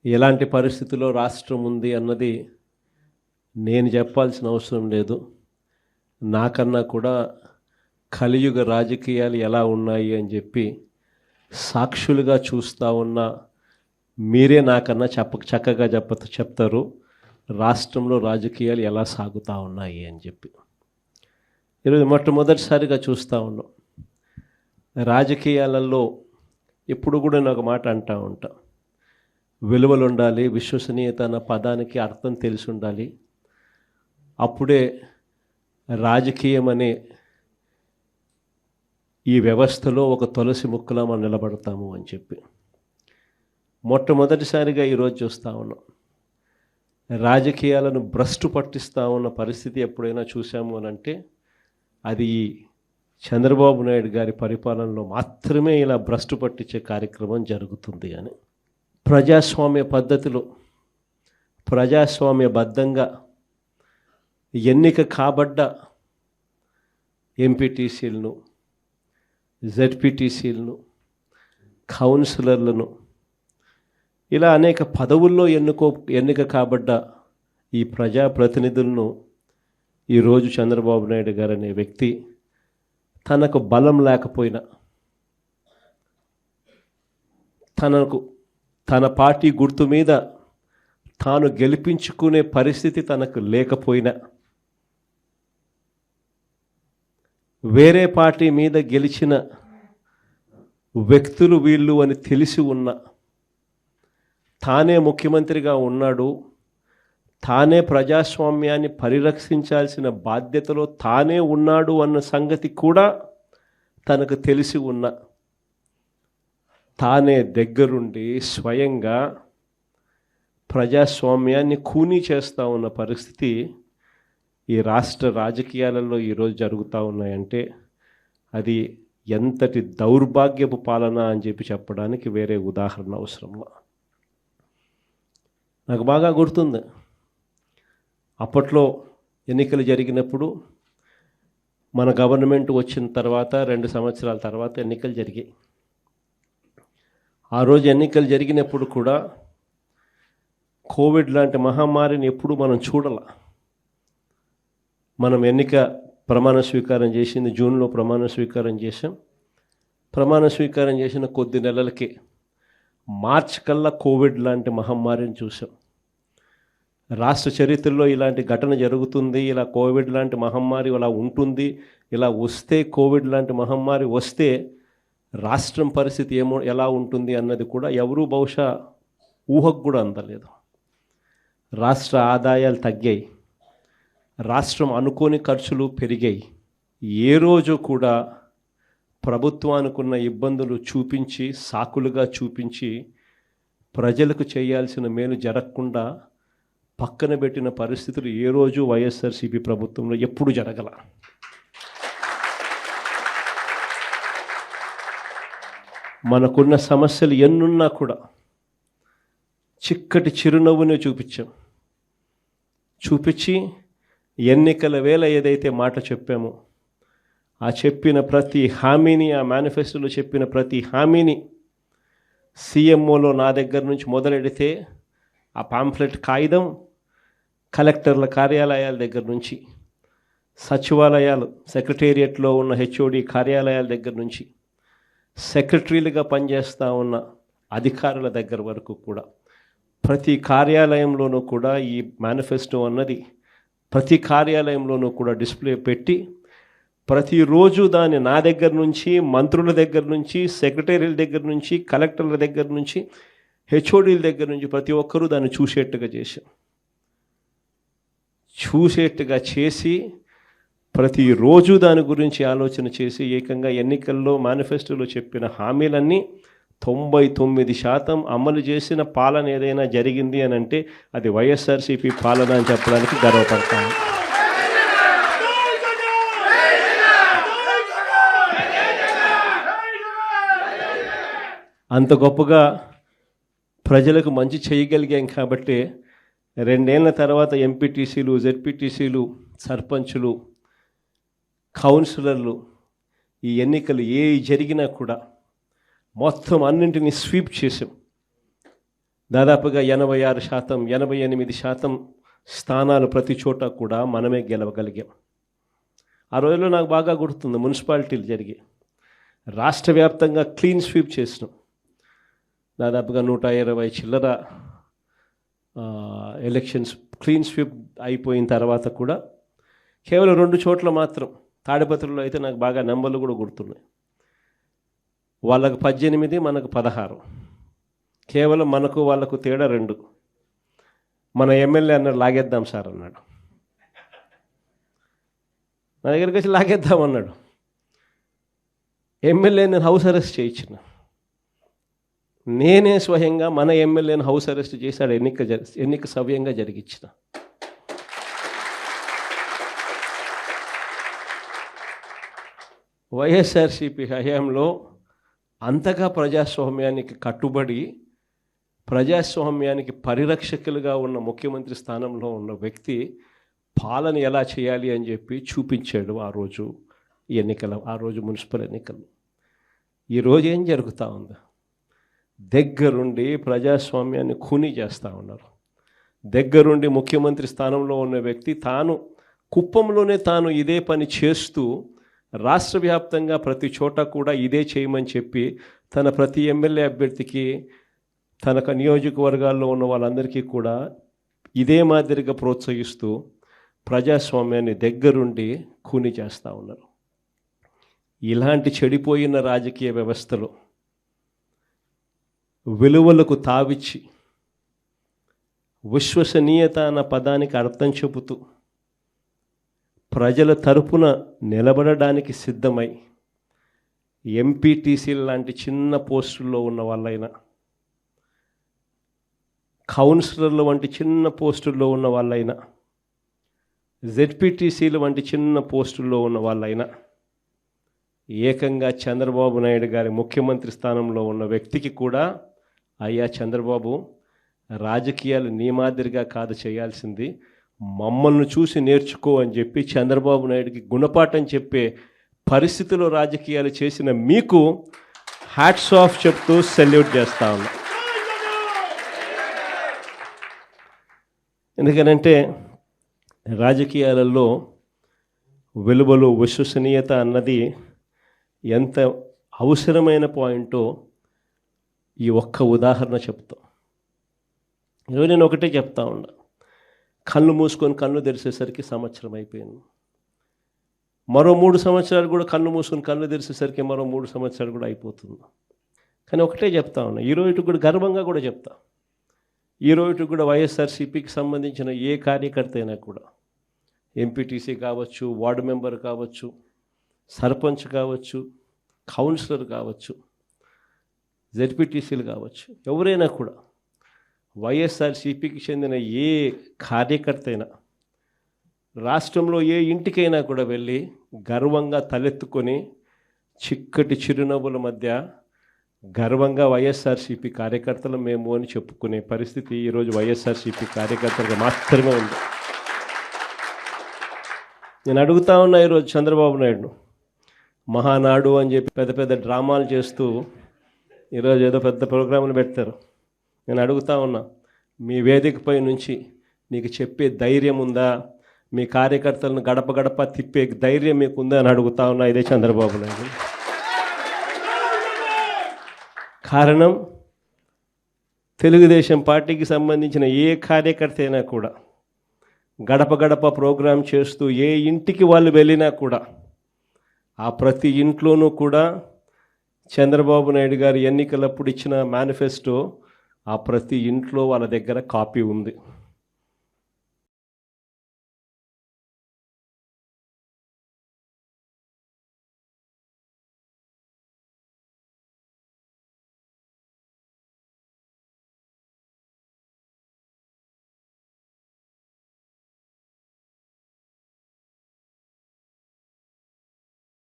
ఎలాంటి పరిస్థితిలో రాష్ట్రం ఉంది అన్నది నేను చెప్పాల్సిన అవసరం లేదు. నాకన్నా కూడా కలియుగ రాజకీయాలు ఎలా ఉన్నాయి అని చెప్పి సాక్షులుగా చూస్తూ ఉన్న మీరే నాకన్నా చక్కగా చెప్తారు రాష్ట్రంలో రాజకీయాలు ఎలా సాగుతూ ఉన్నాయి అని చెప్పి. ఈరోజు మొట్టమొదటిసారిగా చూస్తూ ఉన్నాం. రాజకీయాలలో ఎప్పుడు కూడా నేను ఒక మాట అంటూ ఉంటా, విలువలు ఉండాలి, విశ్వసనీయత అన్న పదానికి అర్థం తెలిసి ఉండాలి. అప్పుడే రాజకీయం అనే ఈ వ్యవస్థలో ఒక తులసి ముక్కలా మనం నిలబడతాము అని చెప్పి మొట్టమొదటిసారిగా ఈరోజు చూస్తూ ఉన్నాం. రాజకీయాలను భ్రష్టు పట్టిస్తూ ఉన్న పరిస్థితి ఎప్పుడైనా చూసాము అని అంటే అది చంద్రబాబు నాయుడు గారి పరిపాలనలో మాత్రమే ఇలా భ్రష్టు పట్టించే కార్యక్రమం జరుగుతుంది అని. ప్రజాస్వామ్య పద్ధతిలో ప్రజాస్వామ్యబద్ధంగా ఎన్నిక కాబడ్డ ఎంపీటీసీలను, జెడ్పీటీసీలను, కౌన్సిలర్లను, ఇలా అనేక పదవుల్లో ఎన్నిక కాబడ్డ ఈ ప్రజాప్రతినిధులను ఈరోజు చంద్రబాబు నాయుడు గారు అనే వ్యక్తి తనకు బలం లేకపోయినా, తన పార్టీ గుర్తు మీద తాను గెలిపించుకునే పరిస్థితి తనకు లేకపోయినా, వేరే పార్టీ మీద గెలిచిన వ్యక్తులు వీళ్ళు అని తెలిసి ఉన్న, తానే ముఖ్యమంత్రిగా ఉన్నాడు, తానే ప్రజాస్వామ్యాన్ని పరిరక్షించాల్సిన బాధ్యతలో తానే ఉన్నాడు అన్న సంగతి కూడా తనకు తెలిసి ఉన్న, తానే దగ్గరుండి స్వయంగా ప్రజాస్వామ్యాన్ని ఖూనీ చేస్తూ ఉన్న పరిస్థితి ఈ రాష్ట్ర రాజకీయాలలో ఈరోజు జరుగుతూ ఉన్నాయంటే అది ఎంతటి దౌర్భాగ్యపు పాలన అని చెప్పి చెప్పడానికి వేరే ఉదాహరణ అవసరంలా. నాకు బాగా గుర్తుంది, అప్పట్లో ఎన్నికలు జరిగినప్పుడు మన గవర్నమెంట్ వచ్చిన తర్వాత 2 సంవత్సరాల తర్వాత ఎన్నికలు జరిగాయి. ఆ రోజు ఎన్నికలు జరిగినప్పుడు కూడా కోవిడ్ లాంటి మహమ్మారిని ఎప్పుడు మనం చూడాల. మనం ఎన్నిక ప్రమాణ స్వీకారం చేసింది జూన్లో ప్రమాణ స్వీకారం చేసాం. ప్రమాణ స్వీకారం చేసిన కొద్ది నెలలకే మార్చి కల్లా కోవిడ్ లాంటి మహమ్మారిని చూసాం. రాష్ట్ర చరిత్రలో ఇలాంటి ఘటన జరుగుతుంది, ఇలా కోవిడ్ లాంటి మహమ్మారి ఇలా ఉంటుంది, ఇలా వస్తే కోవిడ్ లాంటి మహమ్మారి వస్తే రాష్ట్రం పరిస్థితి ఎలా ఉంటుంది అన్నది కూడా ఎవరూ బహుశా ఊహకు కూడా అందలేదు. రాష్ట్ర ఆదాయాలు తగ్గాయి, రాష్ట్రం అనుకోని ఖర్చులు పెరిగాయి. ఏ రోజు కూడా ప్రభుత్వానికున్న ఇబ్బందులు చూపించి, సాకులుగా చూపించి ప్రజలకు చేయాల్సిన మేలు జరగకుండా పక్కన పెట్టిన పరిస్థితులు ఏ రోజు వైఎస్ఆర్సీపీ ప్రభుత్వంలో ఎప్పుడు జరగల. మనకున్న సమస్యలు ఎన్నున్నా కూడా చిక్కటి చిరునవ్వునే చూపించి ఎన్నికల వేళ ఏదైతే మాట చెప్పామో ఆ చెప్పిన ప్రతి హామీని, ఆ మేనిఫెస్టోలో చెప్పిన ప్రతి హామీని సీఎంఓలో నా దగ్గర నుంచి మొదలెడితే ఆ పాంఫ్లెట్ కాగితం కలెక్టర్ల కార్యాలయాల దగ్గర నుంచి, సచివాలయాలు సెక్రటేరియట్లో ఉన్న హెచ్ఓడి కార్యాలయాల దగ్గర నుంచి, సెక్రటరీలుగా పనిచేస్తూ ఉన్న అధికారుల దగ్గర వరకు కూడా ప్రతి కార్యాలయంలోనూ కూడా ఈ మేనిఫెస్టో అన్నది ప్రతి కార్యాలయంలోనూ కూడా డిస్ప్లే పెట్టి ప్రతిరోజు దాన్ని నా దగ్గర నుంచి, మంత్రుల దగ్గర నుంచి, సెక్రటరీల దగ్గర నుంచి, కలెక్టర్ల దగ్గర నుంచి, హెచ్ఓడీల దగ్గర నుంచి ప్రతి ఒక్కరూ దాన్ని చూసేట్టుగా చేసి ప్రతిరోజు దాని గురించి ఆలోచన చేసి ఏకంగా ఎన్నికల్లో మేనిఫెస్టోలో చెప్పిన హామీలన్నీ 99% అమలు చేసిన పాలన ఏదైనా జరిగింది అని అంటే అది వైఎస్ఆర్సీపీ పాలన అని చెప్పడానికి గర్వపడతాను. అంత గొప్పగా ప్రజలకు మంచి చేయగలిగాం కాబట్టి 2 ఏళ్ల తర్వాత ఎంపీటీసీలు, జెడ్పీటీసీలు, సర్పంచులు, కౌన్సిలర్లు ఈ ఎన్నికలు జరిగినా కూడా మొత్తం అన్నింటినీ స్వీప్ చేసాం. దాదాపుగా 86%, 88% స్థానాలు ప్రతి చోట కూడా మనమే గెలవగలిగాం. ఆ రోజుల్లో నాకు బాగా గుర్తుంది, మున్సిపాలిటీలు జరిగి రాష్ట్ర వ్యాప్తంగా క్లీన్ స్వీప్ చేసినాం. దాదాపుగా 120 చిల్లర ఎలక్షన్స్ క్లీన్ స్వీప్ అయిపోయిన తర్వాత కూడా కేవలం 2 చోట్ల మాత్రం, తాడిపత్రిలో అయితే నాకు బాగా నెంబర్లు కూడా గుర్తున్నాయి, వాళ్ళకు 18, మనకు 16, కేవలం మనకు వాళ్ళకు తేడా 2. మన ఎమ్మెల్యే అన్నాడు లాగేద్దాం సార్ అన్నాడు, నా దగ్గరికి వచ్చి లాగేద్దాం అన్నాడు. ఎమ్మెల్యే నేను హౌస్ అరెస్ట్ చేయించిన, నేనే స్వయంగా మన ఎమ్మెల్యేని హౌస్ అరెస్ట్ చేశాడు, ఎన్నిక సవ్యంగా జరిగించిన. వైఎస్ఆర్సీపీ హయాంలో అంతగా ప్రజాస్వామ్యానికి కట్టుబడి ప్రజాస్వామ్యానికి పరిరక్షకులుగా ఉన్న ముఖ్యమంత్రి స్థానంలో ఉన్న వ్యక్తి పాలన ఎలా చేయాలి అని చెప్పి చూపించాడు ఆ రోజు ఆ రోజు మున్సిపల్ ఎన్నికలు. ఈరోజు ఏం జరుగుతూ ఉంది? దగ్గరుండి ప్రజాస్వామ్యాన్ని ఖూనీ చేస్తూ ఉన్నారు. దగ్గరుండి ముఖ్యమంత్రి స్థానంలో ఉన్న వ్యక్తి తాను కుప్పంలోనే తాను ఇదే పని చేస్తూ రాష్ట్ర వ్యాప్తంగా ప్రతి చోట కూడా ఇదే చేయమని చెప్పి తన ప్రతి ఎమ్మెల్యే అభ్యర్థికి, తన నియోజకవర్గాల్లో ఉన్న వాళ్ళందరికీ కూడా ఇదే మాదిరిగా ప్రోత్సహిస్తూ ప్రజాస్వామ్యాన్ని దగ్గరుండి ఖూనీ చేస్తూ ఉన్నారు. ఇలాంటి చెడిపోయిన రాజకీయ వ్యవస్థలో విలువలకు తావిచ్చి విశ్వసనీయత అన్న పదానికి అర్థం చెబుతూ ప్రజల తరపున నిలబడడానికి సిద్ధమై ఎంపీటీసీ లాంటి చిన్న పోస్టుల్లో ఉన్న వాళ్ళైనా, కౌన్సిలర్ల వంటి చిన్న పోస్టుల్లో ఉన్న వాళ్ళైనా, జెడ్పీటీసీలు వంటి చిన్న పోస్టుల్లో ఉన్న వాళ్ళైనా, ఏకంగా చంద్రబాబు నాయుడు గారి ముఖ్యమంత్రి స్థానంలో ఉన్న వ్యక్తికి కూడా, అయ్యా చంద్రబాబు, రాజకీయాలు నీ మాదిరిగా కాదు చేయాల్సింది, మమ్మల్ని చూసి నేర్చుకో అని చెప్పి చంద్రబాబు నాయుడికి గుణపాఠం చెప్పే పరిస్థితిలో రాజకీయాలు చేసిన మీకు హ్యాట్స్ ఆఫ్ చెప్తూ సెల్యూట్ చేస్తా ఉన్నా. ఎందుకనంటే రాజకీయాలలో విలువలు, విశ్వసనీయత అన్నది ఎంత అవసరమైన పాయింటో ఈ ఒక్క ఉదాహరణ చెప్తాం. ఈరోజు నేను ఒకటే చెప్తా ఉన్నా, కళ్ళు మూసుకొని కళ్ళు తెరిచేసరికి సంవత్సరం అయిపోయింది. మరో 3 సంవత్సరాలు కూడా కళ్ళు మూసుకొని కళ్ళు తెరిచేసరికి మరో 3 సంవత్సరాలు కూడా అయిపోతుంది. కానీ ఒకటే చెప్తా ఉన్నా, ఈరోజు కూడా గర్వంగా కూడా చెప్తా, ఈరోజు కూడా వైఎస్ఆర్సీపీకి సంబంధించిన ఏ కార్యకర్త అయినా కూడా, ఎంపీటీసీ కావచ్చు, వార్డు మెంబర్ కావచ్చు, సర్పంచ్ కావచ్చు, కౌన్సిలర్ కావచ్చు, జెడ్పీటీసీలు కావచ్చు, ఎవరైనా కూడా వైఎస్ఆర్సీపీకి చెందిన ఏ కార్యకర్త అయినా రాష్ట్రంలో ఏ ఇంటికైనా కూడా వెళ్ళి గర్వంగా తలెత్తుకొని చిక్కటి చిరునవ్వుల మధ్య గర్వంగా వైఎస్ఆర్సీపీ కార్యకర్తలు మేము అని చెప్పుకునే పరిస్థితి ఈరోజు వైఎస్ఆర్సీపీ కార్యకర్తలకు మాత్రమే ఉంది. నేను అడుగుతా ఉన్నా ఈరోజు చంద్రబాబు నాయుడును, మహానాడు అని చెప్పి పెద్ద పెద్ద డ్రామాలు చేస్తూ ఈరోజు ఏదో పెద్ద ప్రోగ్రాములు పెడతారు. నేను అడుగుతా ఉన్నా, మీ వేదికపై నుంచి నీకు చెప్పే ధైర్యం ఉందా? మీ కార్యకర్తలను గడప గడప తిప్పే ధైర్యం మీకు ఉందా అని అడుగుతా ఉన్నా ఇదే చంద్రబాబు నాయుడు. కారణం, తెలుగుదేశం పార్టీకి సంబంధించిన ఏ కార్యకర్త అయినా కూడా గడప గడప ప్రోగ్రాం చేస్తూ ఏ ఇంటికి వాళ్ళు వెళ్ళినా కూడా ఆ ప్రతి ఇంట్లోనూ కూడా చంద్రబాబు నాయుడు గారు ఎన్నికలప్పుడు ఇచ్చిన మేనిఫెస్టో ఆ ప్రతి ఇంట్లో వాళ్ళ దగ్గర కాపీ ఉంది.